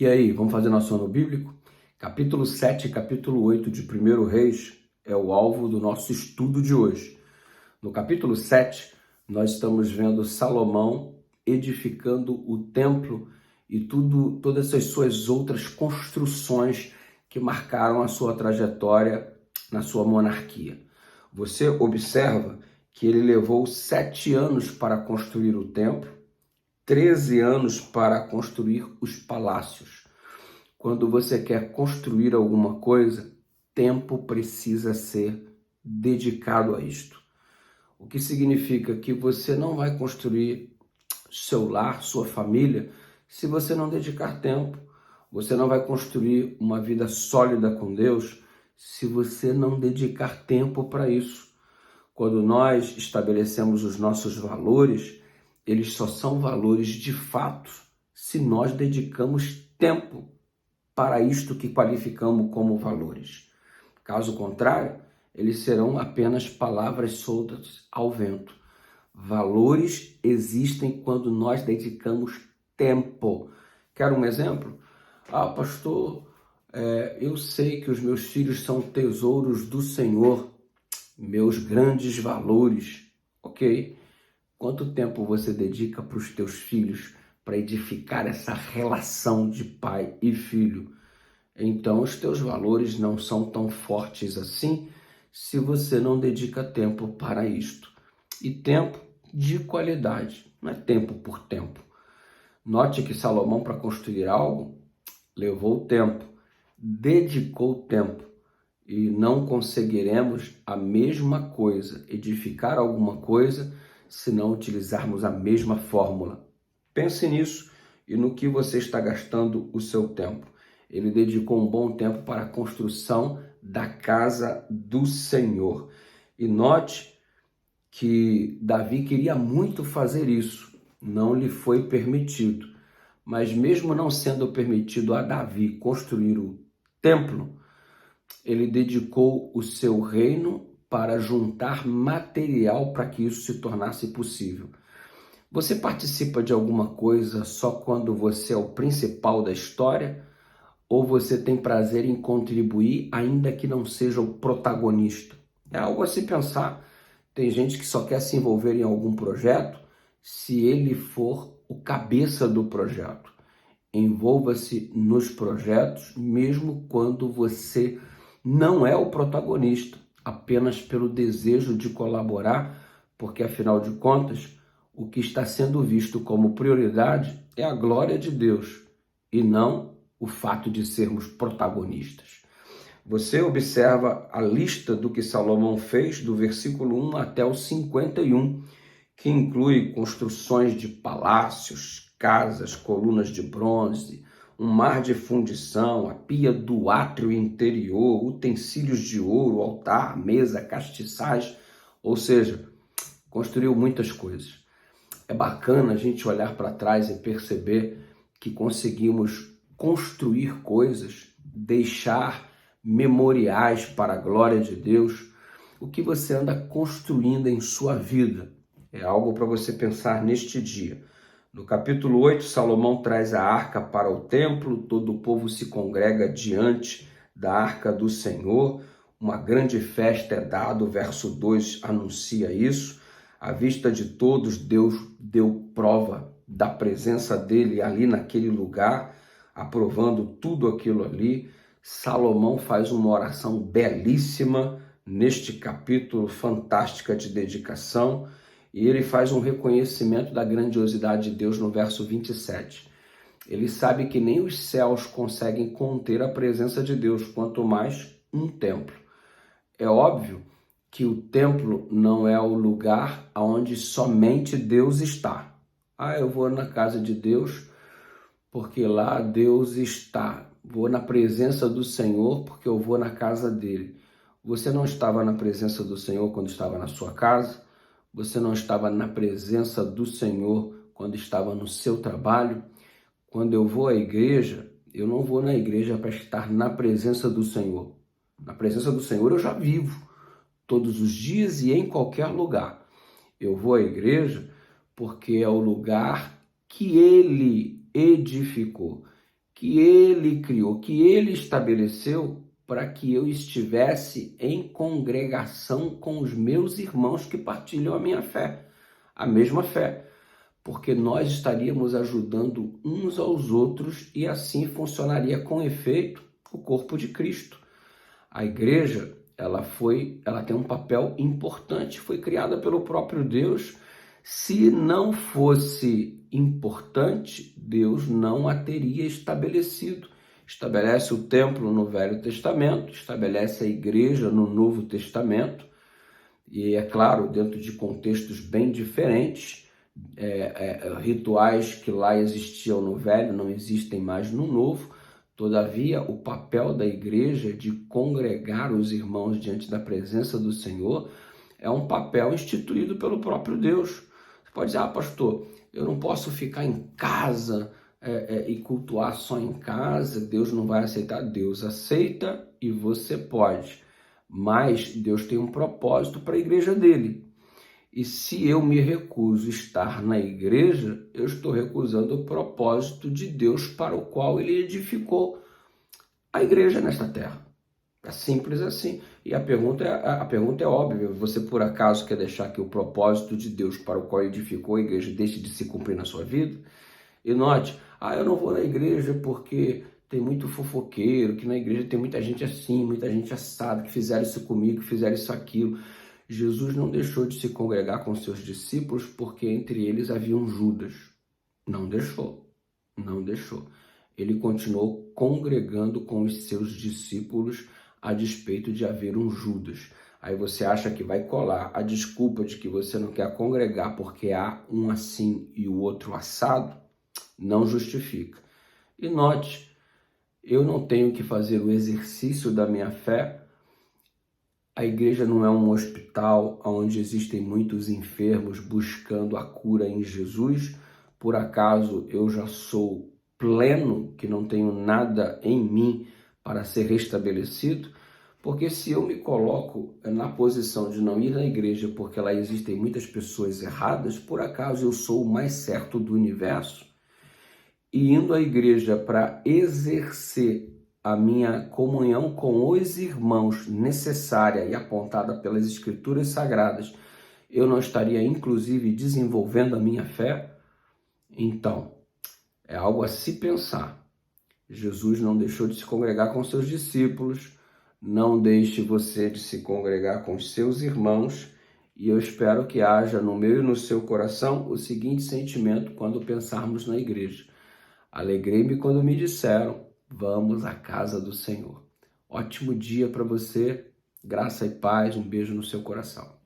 E aí, vamos fazer nosso ano bíblico? Capítulo 7 e capítulo 8 de 1 Reis é o alvo do nosso estudo de hoje. No capítulo 7, nós estamos vendo Salomão edificando o templo e todas as suas outras construções que marcaram a sua trajetória na sua monarquia. Você observa que ele levou 7 anos para construir o templo, 13 anos para construir os palácios. Quando você quer construir alguma coisa, tempo precisa ser dedicado a isto. O que significa que você não vai construir seu lar, sua família, se você não dedicar tempo. Você não vai construir uma vida sólida com Deus se você não dedicar tempo para isso. Quando nós estabelecemos os nossos valores, eles só são valores de fato se nós dedicamos tempo para isto que qualificamos como valores. Caso contrário, eles serão apenas palavras soltas ao vento. Valores existem quando nós dedicamos tempo. Quer um exemplo? Pastor, eu sei que os meus filhos são tesouros do Senhor, meus grandes valores, ok? Quanto tempo você dedica para os teus filhos para edificar essa relação de pai e filho? Então, os teus valores não são tão fortes assim se você não dedica tempo para isto. E tempo de qualidade, não é tempo por tempo. Note que Salomão, para construir algo, levou tempo, dedicou tempo. E não conseguiremos a mesma coisa, edificar alguma coisa, se não utilizarmos a mesma fórmula. Pense nisso e no que você está gastando o seu tempo. Ele dedicou um bom tempo para a construção da casa do Senhor. E note que Davi queria muito fazer isso, não lhe foi permitido. Mas mesmo não sendo permitido a Davi construir o templo, ele dedicou o seu reino para juntar material para que isso se tornasse possível. Você participa de alguma coisa só quando você é o principal da história? Ou você tem prazer em contribuir, ainda que não seja o protagonista? É algo a se pensar. Tem gente que só quer se envolver em algum projeto se ele for o cabeça do projeto. Envolva-se nos projetos, mesmo quando você não é o protagonista, apenas pelo desejo de colaborar, porque afinal de contas, o que está sendo visto como prioridade é a glória de Deus e não o fato de sermos protagonistas. Você observa a lista do que Salomão fez do versículo 1 até o 51, que inclui construções de palácios, casas, colunas de bronze, um mar de fundição, a pia do átrio interior, utensílios de ouro, altar, mesa, castiçais, ou seja, construiu muitas coisas. É bacana a gente olhar para trás e perceber que conseguimos construir coisas, deixar memoriais para a glória de Deus. O que você anda construindo em sua vida é algo para você pensar neste dia. No capítulo 8, Salomão traz a arca para o templo, todo o povo se congrega diante da arca do Senhor, uma grande festa é dada, o verso 2 anuncia isso. À vista de todos, Deus deu prova da presença dele ali naquele lugar, aprovando tudo aquilo ali. Salomão faz uma oração belíssima neste capítulo, fantástica de dedicação, e ele faz um reconhecimento da grandiosidade de Deus no verso 27. Ele sabe que nem os céus conseguem conter a presença de Deus, quanto mais um templo. É óbvio que o templo não é o lugar onde somente Deus está. Eu vou na casa de Deus porque lá Deus está. Vou na presença do Senhor porque eu vou na casa dele. Você não estava na presença do Senhor quando estava na sua casa? Você não estava na presença do Senhor quando estava no seu trabalho? Quando eu vou à igreja, eu não vou na igreja para estar na presença do Senhor. Na presença do Senhor eu já vivo, todos os dias e em qualquer lugar. Eu vou à igreja porque é o lugar que Ele edificou, que ele criou, que ele estabeleceu para que eu estivesse em congregação com os meus irmãos que partilham a minha fé, a mesma fé, porque nós estaríamos ajudando uns aos outros e assim funcionaria com efeito o corpo de Cristo. A igreja, ela tem um papel importante, foi criada pelo próprio Deus. Se não fosse importante, Deus não a teria estabelecido. Estabelece o templo no Velho Testamento, estabelece a igreja no Novo Testamento, e é claro, dentro de contextos bem diferentes, rituais que lá existiam no Velho não existem mais no Novo. Todavia, o papel da igreja de congregar os irmãos diante da presença do Senhor é um papel instituído pelo próprio Deus. Você pode dizer, pastor, eu não posso ficar em casa e cultuar só em casa, Deus não vai aceitar. Deus aceita e você pode, mas Deus tem um propósito para a igreja dele. E se eu me recuso a estar na igreja, eu estou recusando o propósito de Deus para o qual ele edificou a igreja nesta terra. É simples assim. E a pergunta é óbvia. Você por acaso quer deixar que o propósito de Deus para o qual ele edificou a igreja deixe de se cumprir na sua vida? E note, eu não vou na igreja porque tem muito fofoqueiro, que na igreja tem muita gente assim, muita gente assada, que fizeram isso comigo, que fizeram isso aquilo. Jesus não deixou de se congregar com seus discípulos porque entre eles havia um Judas. Não deixou. Ele continuou congregando com os seus discípulos a despeito de haver um Judas. Aí você acha que vai colar a desculpa de que você não quer congregar porque há um assim e o outro assado? Não justifica. E note, eu não tenho que fazer o exercício da minha fé. A igreja não é um hospital onde existem muitos enfermos buscando a cura em Jesus. Por acaso eu já sou pleno, que não tenho nada em mim para ser restabelecido? Porque se eu me coloco na posição de não ir na igreja porque lá existem muitas pessoas erradas, por acaso eu sou o mais certo do universo? E indo à igreja para exercer a minha comunhão com os irmãos necessária e apontada pelas Escrituras Sagradas, eu não estaria inclusive desenvolvendo a minha fé? Então, é algo a se pensar. Jesus não deixou de se congregar com seus discípulos, não deixe você de se congregar com os seus irmãos, e eu espero que haja no meu e no seu coração o seguinte sentimento quando pensarmos na igreja. Alegrei-me quando me disseram, vamos à casa do Senhor. Ótimo dia para você, graça e paz, um beijo no seu coração.